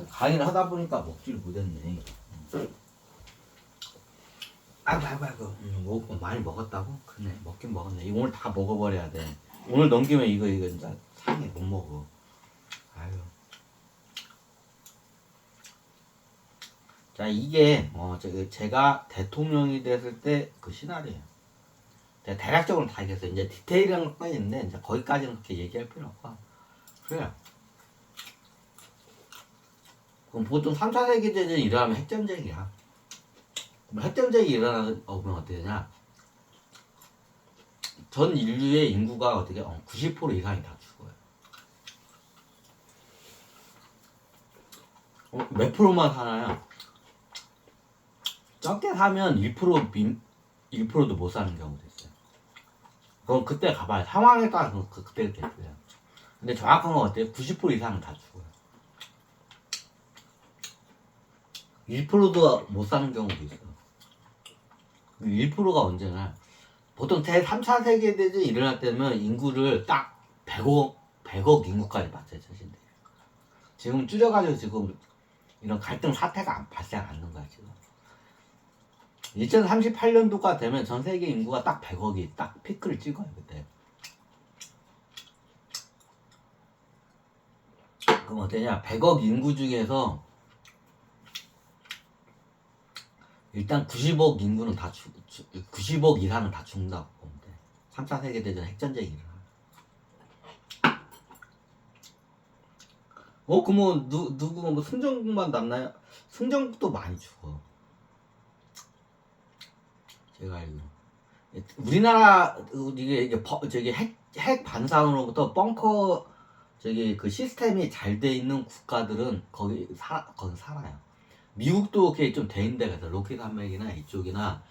강의를 하다 보니까 먹지를 못했네. 아이고. 많이 먹었다고? 그래, 먹긴 먹었네. 오늘 다 먹어버려야 돼. 오늘 넘기면 이거 진짜 상해, 못 먹어. 아유. 자, 이게 제가 대통령이 됐을 때 그 시나리오예요. 제가 대략적으로 다 얘기했어요. 이제 디테일한 것까지 있는데 이제 거기까지는 그렇게 얘기할 필요 없고. 그래요. 그럼 보통 3차 세계대전이 일어나면 핵전쟁이야. 그럼 핵전쟁이 일어나면 어떻게 되냐? 전 인류의 인구가 어떻게 90% 이상이 다 죽어요. 몇 프로만 사나요? 적게 사면 1%도 못 사는 경우도 있어요. 그럼 그때 가봐요. 상황에 따라 그때 틀려요. 근데 정확한 건 어때요? 90% 이상은 다 죽어요. 1%도 못 사는 경우도 있어요. 1%가 언제나 보통 제3차 세계대전이 일어날 때면 인구를 딱 100억 인구까지 맞춰야 쳐진대요. 지금 줄여가지고 지금 이런 갈등 사태가 발생 않는 거야 지금. 2038년도가 되면 전 세계 인구가 딱 100억이 딱 피크를 찍어요 그때. 그럼 어떠냐? 100억 인구 중에서 일단 90억 인구는 90억 이상은 다 죽는다고 보면 돼. 3차 세계대전 핵전쟁이 일어나. 그러면 누구 뭐 승전국만 남나요? 승전국도 많이 죽어. 제가 알기로. 우리나라 저기 핵 반사으로부터 벙커 그 시스템이 잘 돼 있는 국가들은 거기 살아요. 미국도 그게 좀 돼 있는 데가 있어. 로켓 산맥이나 이쪽이나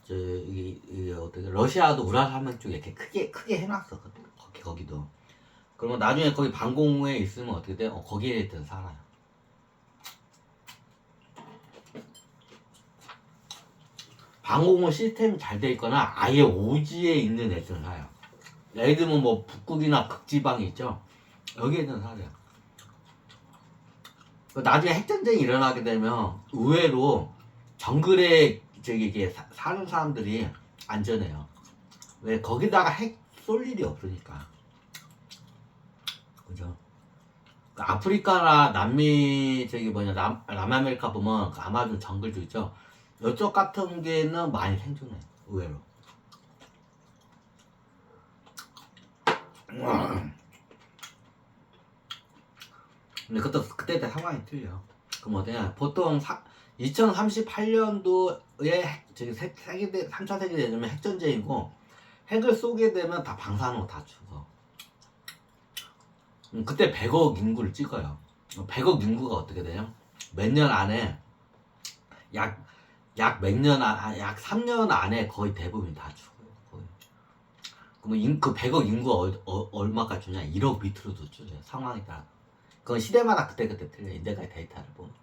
어떻게 러시아도 우랄 산맥 쪽에 이렇게 크게 해놨어. 거기도. 그러면 나중에 거기 방공호에 있으면 어떻게 돼? 거기에 일단 살아요. 방공호 시스템이 잘 돼 있거나 아예 오지에 있는 애들은 살아요. 예를 들면 뭐 북극이나 극지방이 있죠. 여기에는 살아요. 나중에 핵전쟁이 일어나게 되면 의외로 정글에 이게 사는 사람들이 안전해요. 왜? 거기다가 핵 쏠 일이 없으니까. 그죠? 아프리카나 남미 남아메리카 보면 그 아마존 정글도 있죠. 이쪽 같은 게는 많이 생존해. 의외로. 근데 그때 상황이 틀려. 그럼 어떠냐? 보통 2038년도에 3차 세계대전이면 핵전쟁이고 핵을 쏘게 되면 다 방사능으로 다 죽어. 그때 100억 인구를 찍어요. 100억 인구가 어떻게 돼요? 몇 년 안에 약 3년 안에 거의 대부분 다 죽어요. 거의. 그러면 그 100억 인구 얼마까지 주냐? 1억 밑으로도 줄여요. 상황에 따라. 그건 시대마다 그때 틀려. 인데카의 데이터를 보면.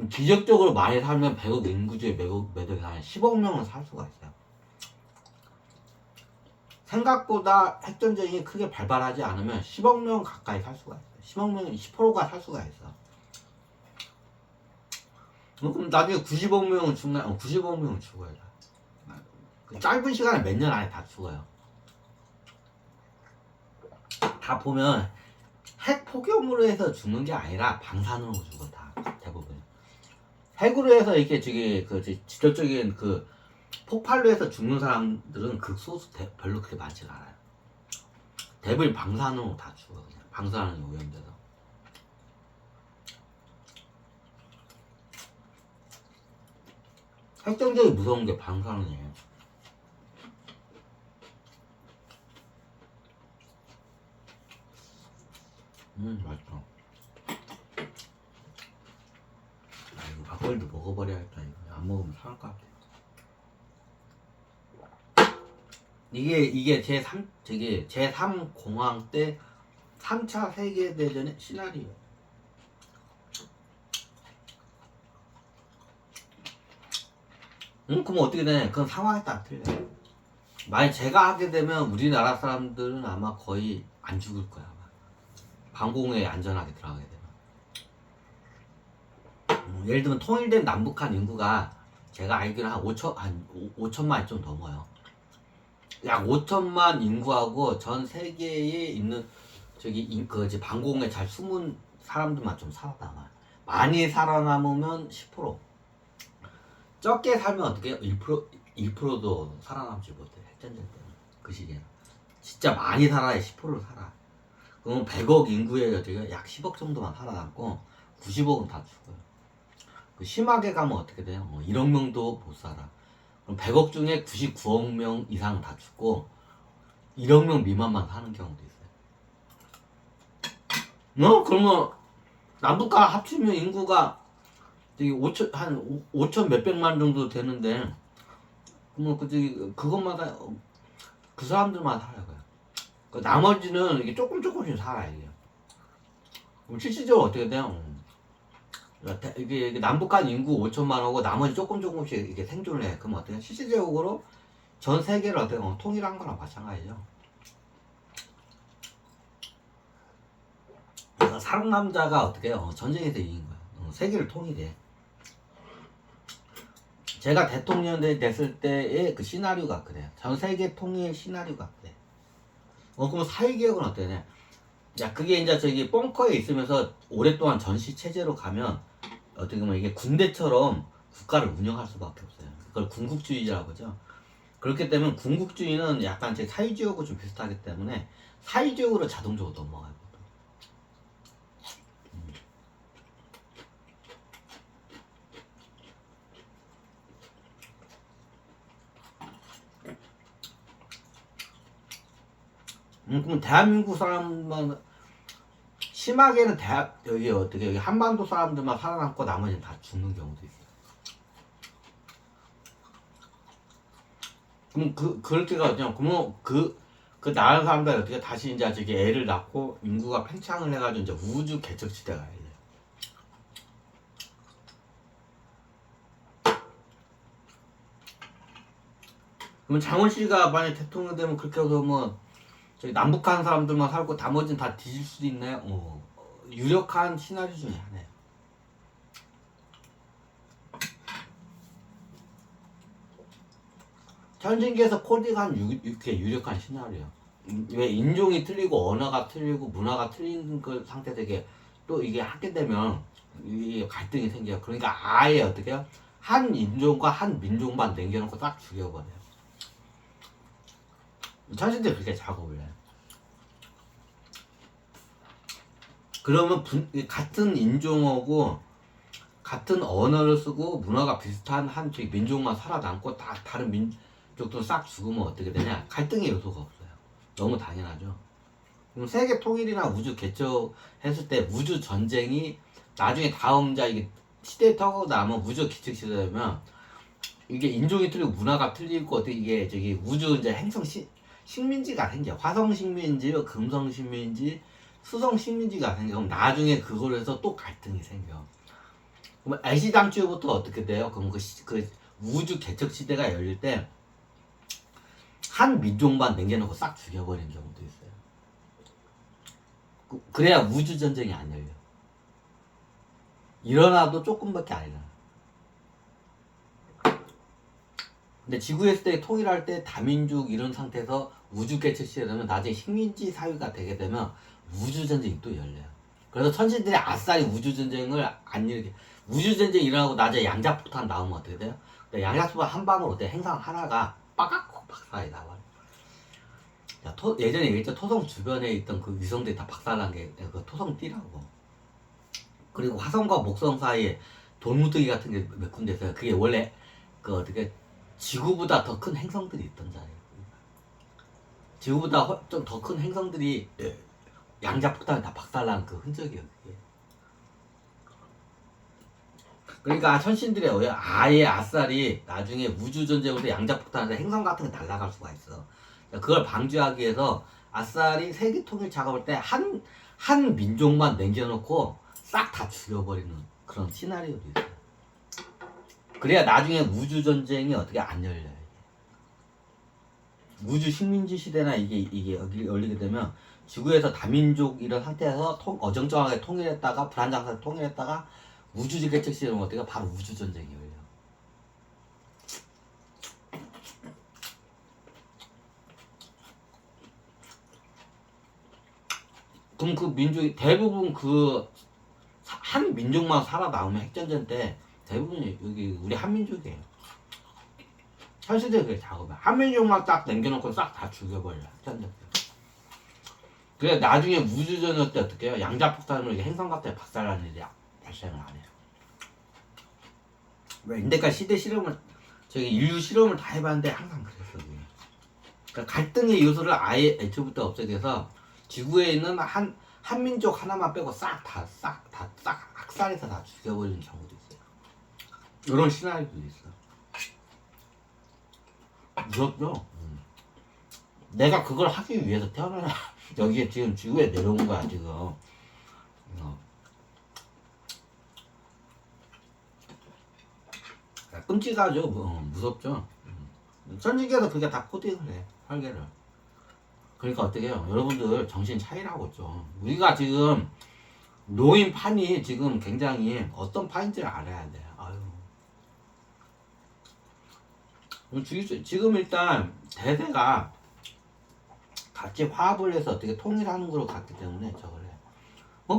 기적적으로 많이 살면 100억 인구 중에 몇 억이 한 10억 명은 살 수가 있어요. 생각보다 핵전쟁이 크게 발발하지 않으면 10억 명 가까이 살 수가 있어요. 10억 명, 10%가 살 수가 있어. 그럼 나중에 90억 명은 죽나? 90억 명은 죽어요. 그 짧은 시간에 몇 년 안에 다 죽어요. 다 보면 핵 폭염으로 해서 죽는 게 아니라 방사능으로 죽어 다 대부분. 핵으로 해서 이렇게 직접적인 그 폭발로 해서 죽는 사람들은 극소수 별로 그렇게 많지가 않아요. 대부분 방사능으로 다 죽어 그냥. 방사능이 오염돼서. 핵전쟁이 무서운 게 방사능이에요. 맛있어. 이거 막걸리도 먹어버려야겠다. 이거 안 먹으면 상할 것 같아. 이게 제3 공황 때 3차 세계대전의 시나리오. 그럼 어떻게 되냐? 그건 상황에 따라 틀려요. 만약 제가 하게 되면 우리나라 사람들은 아마 거의 안 죽을 거야. 아마. 방공호에 안전하게 들어가게 되면. 예를 들면 통일된 남북한 인구가 제가 알기로 한 5천만이 좀 넘어요. 약 5천만 인구하고 전 세계에 있는 그 방공호에 잘 숨은 사람들만 좀 살아남아요. 많이 살아남으면 10%. 적게 살면 어떻게 해요? 1%도 살아남지 못해. 핵전쟁 때문에. 그 시기에는. 진짜 많이 살아야 10%를 살아. 그럼 100억 인구의 어떻게 약 10억 정도만 살아남고 90억은 다 죽어요. 심하게 가면 어떻게 돼요? 1억 명도 못 살아. 그럼 100억 중에 99억 명 이상은 다 죽고 1억 명 미만만 사는 경우도 있어요. 그러면 남북한 합치면 인구가 저기 5천 몇백만 정도 되는데 그러면 그것마다 그 사람들만 살아요. 나머지는 이게 조금씩 살아요. 이게. 그럼 실질적으로 어떻게 돼요? 이게 남북한 인구 5천만하고 나머지 조금씩 이게 생존을 해. 그럼 어떻게? 실질적으로 전 세계를 어떻게 통일한 거랑 마찬가지죠. 그래서 상남자가 어떻게 해요? 전쟁에서 이긴 거야. 세계를 통일해. 제가 대통령 됐을 때의 그 시나리오가 그래요. 전 세계 통일 시나리오가 그래. 그럼 사회개혁은 어때냐? 야, 그게 이제 벙커에 있으면서 오랫동안 전시 체제로 가면 어떻게 보면 이게 군대처럼 국가를 운영할 수밖에 없어요. 그걸 군국주의라고 하죠. 그렇기 때문에 군국주의는 약간 제 사회주의하고 좀 비슷하기 때문에 사회주의로 자동적으로 넘어가요. 그럼 대한민국 사람만 심하게는 여기 한반도 사람들만 살아남고 나머지는 다 죽는 경우도 있어요. 그럼 그렇게 가죠. 그러면 그 나은 사람들이 어떻게 다시 이제 애를 낳고 인구가 팽창을 해가지고 이제 우주 개척 시대가 이제. 그럼 장원 씨가 만약 대통령 되면 그렇게 해서 뭐 저기 남북한 사람들만 살고 나머지는 다 뒤질 수도 있나요? 유력한 시나리오 중에 하나예요. 현진계에서 코딩한 유력한 시나리오. 왜 인종이 틀리고 언어가 틀리고 문화가 틀린 그 상태에서 또 이게 하게 되면 이게 갈등이 생겨요. 그러니까 아예 어떻게 해요? 한 인종과 한 민족만 남겨놓고 딱 죽여버려요. 천신들 그렇게 작업을 해요. 그러면 같은 인종하고 같은 언어를 쓰고 문화가 비슷한 한 민족만 살아남고 다른 민족도 싹 죽으면 어떻게 되냐? 갈등의 요소가 없어요. 너무 당연하죠. 그럼 세계 통일이나 우주 개척했을 때 우주 전쟁이 나중에 다음 이게 시대에 타고 나면 우주 개척 시대 되면 이게 인종이 틀리고 문화가 틀리고 어떻게 이게 우주 이제 행성 식민지가 생겨. 화성 식민지, 금성 식민지, 수성 식민지가 생겨. 그럼 나중에 그걸로 해서 또 갈등이 생겨. 그럼 애시당초부터 어떻게 돼요? 그럼 그 우주 개척 시대가 열릴 때 한 민족만 남겨놓고 싹 죽여버리는 경우도 있어요. 그래야 우주 전쟁이 안 열려. 일어나도 조금밖에 안 일어나. 근데 지구에서 때 통일할 때 다민족 이런 상태에서 우주 개척 시대 되면 나중에 식민지 사회가 되게 되면 우주 전쟁이 또 열려요. 그래서 천신들이 아싸리 우주 전쟁을 안 일으켜. 우주 전쟁 일어나고 나중에 양자폭탄 나오면 어떻게 돼요? 양자폭탄 한 방울 어때? 행성 하나가 빠각콕 박살이 나와요. 예전에 얘기했죠. 토성 주변에 있던 그 위성들이 다 박살난 게 그 토성띠라고. 그리고 화성과 목성 사이에 돌무더기 같은 게 몇 군데 있어요. 그게 원래 그 어떻게 지구보다 더 큰 행성들이 있던 자리예요. 지구보다 좀 더 큰 행성들이 양자폭탄이 다 박살난 그 흔적이에요. 그게. 그러니까 천신들이 아예 아싸리 나중에 우주전쟁으로 양자폭탄에서 행성 같은 게 날아갈 수가 있어. 그걸 방지하기 위해서 아싸리 세계통일 작업할 때 한 민족만 남겨놓고 싹 다 죽여버리는 그런 시나리오도 있어요. 그래야 나중에 우주전쟁이 어떻게 안 열려요. 우주 식민지 시대나 이게 열리게 되면 지구에서 다민족 이런 상태에서 어정쩡하게 통일했다가 불안정 상태 통일했다가 우주지 개척시 이런 것들이 바로 우주 전쟁이에요. 그럼 그 민족이 대부분 그 한 민족만 살아남으면 핵전쟁 때 대부분이 여기 우리 한민족이에요. 현 시대에 그게 작업이야. 한민족만 딱 남겨놓고 싹 다 죽여버려. 핵전쟁 때. 그래 나중에 우주전쟁 때 어떻게 해요? 양자폭탄으로 이게 행성 같은 박살나는 일이 발생을 안 해요. 왜 인대까지 시대 실험을 저기 인류 실험을 다 해봤는데 항상 그랬어. 그게. 그러니까 갈등의 요소를 아예 애초부터 없애서 지구에 있는 한 민족 하나만 빼고 싹 학살해서 다 죽여버리는 경우도 있어요. 이런 시나리오도 있어. 무섭죠? 내가 그걸 하기 위해서 태어나 여기에 지금 지구에 내려온 거야 지금. 끔찍하죠. 무섭죠. 천지계에서 그게 다 코딩을 해. 설계를. 그러니까 어떻게 해요? 여러분들 정신 차리라고 좀. 우리가 지금 놓인 판이 지금 굉장히 어떤 판인지를 알아야 돼. 아유. 지금 일단 대세가 같이 화합을 해서 어떻게 통일하는 걸로 갔기 때문에 저걸 해.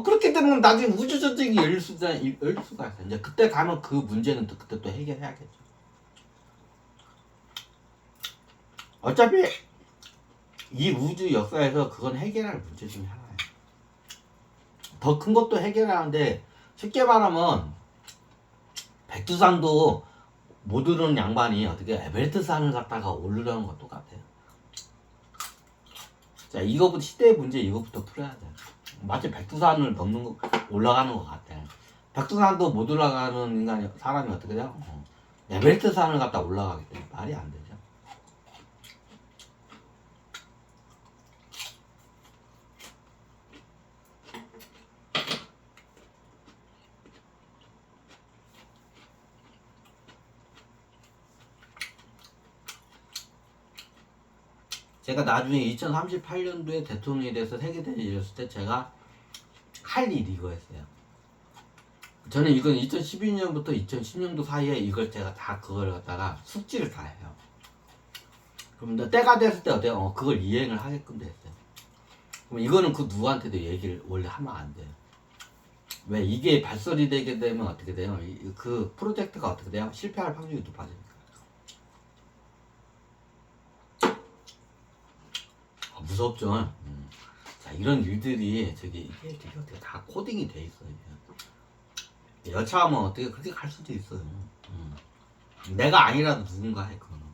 그렇게 되면 나중에 우주전쟁이 열릴 수가 있어. 이제 그때 가면 그 문제는 또 그때 또 해결해야겠죠. 어차피 이 우주 역사에서 그건 해결할 문제 중에 하나예요. 더 큰 것도 해결하는데 쉽게 말하면 백두산도 못 오르는 양반이 어떻게 에베레스트 산을 갖다가 오르려는 것 똑같아요. 자, 이거부터 시대의 문제 이거부터 풀어야 돼. 마치 백두산을 넘는 거 올라가는 것 같아. 백두산도 못 올라가는 사람이 어떻게 돼요? 에베레스트 산을 갖다 올라가기 때문에 말이 안 되죠. 제가 나중에 2038년도에 대통령이 돼서 세계대전이 일었을 때 제가 할 일이 이거였어요. 저는 이건 2012년부터 2010년도 사이에 이걸 제가 다 그걸 갖다가 숙지를 다 해요. 그럼 때가 됐을 때 어때요? 그걸 이행을 하게끔 됐어요. 그럼 이거는 그 누구한테도 얘기를 원래 하면 안 돼요. 왜 이게 발설이 되게 되면 어떻게 돼요? 그 프로젝트가 어떻게 돼요? 실패할 확률이 높아지니까. 무섭죠. 자, 이런 일들이 이게 어떻게 다 코딩이 돼 있어요. 여차하면 어떻게 그렇게 갈 수도 있어요. 내가 아니라도 누군가 해 그거는.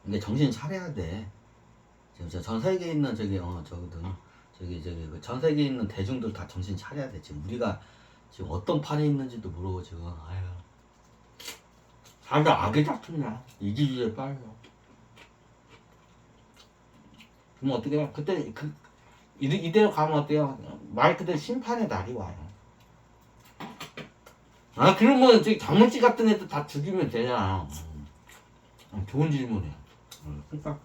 근데 정신 차려야 돼. 지금 전 세계에 있는 전 세계에 있는 대중들 다 정신 차려야 돼. 지금 우리가 지금 어떤 판에 있는지도 모르고 지금 아유. 다들 악의 작품이야. 이기주의에 빠져. 그럼 어떻게 해? 그때 이대로 가면 어때요? 말 그대로 심판의 날이 와요. 그러면 저기 장문씨 같은 애들 다 죽이면 되잖아. 좋은 질문이야. 그러니까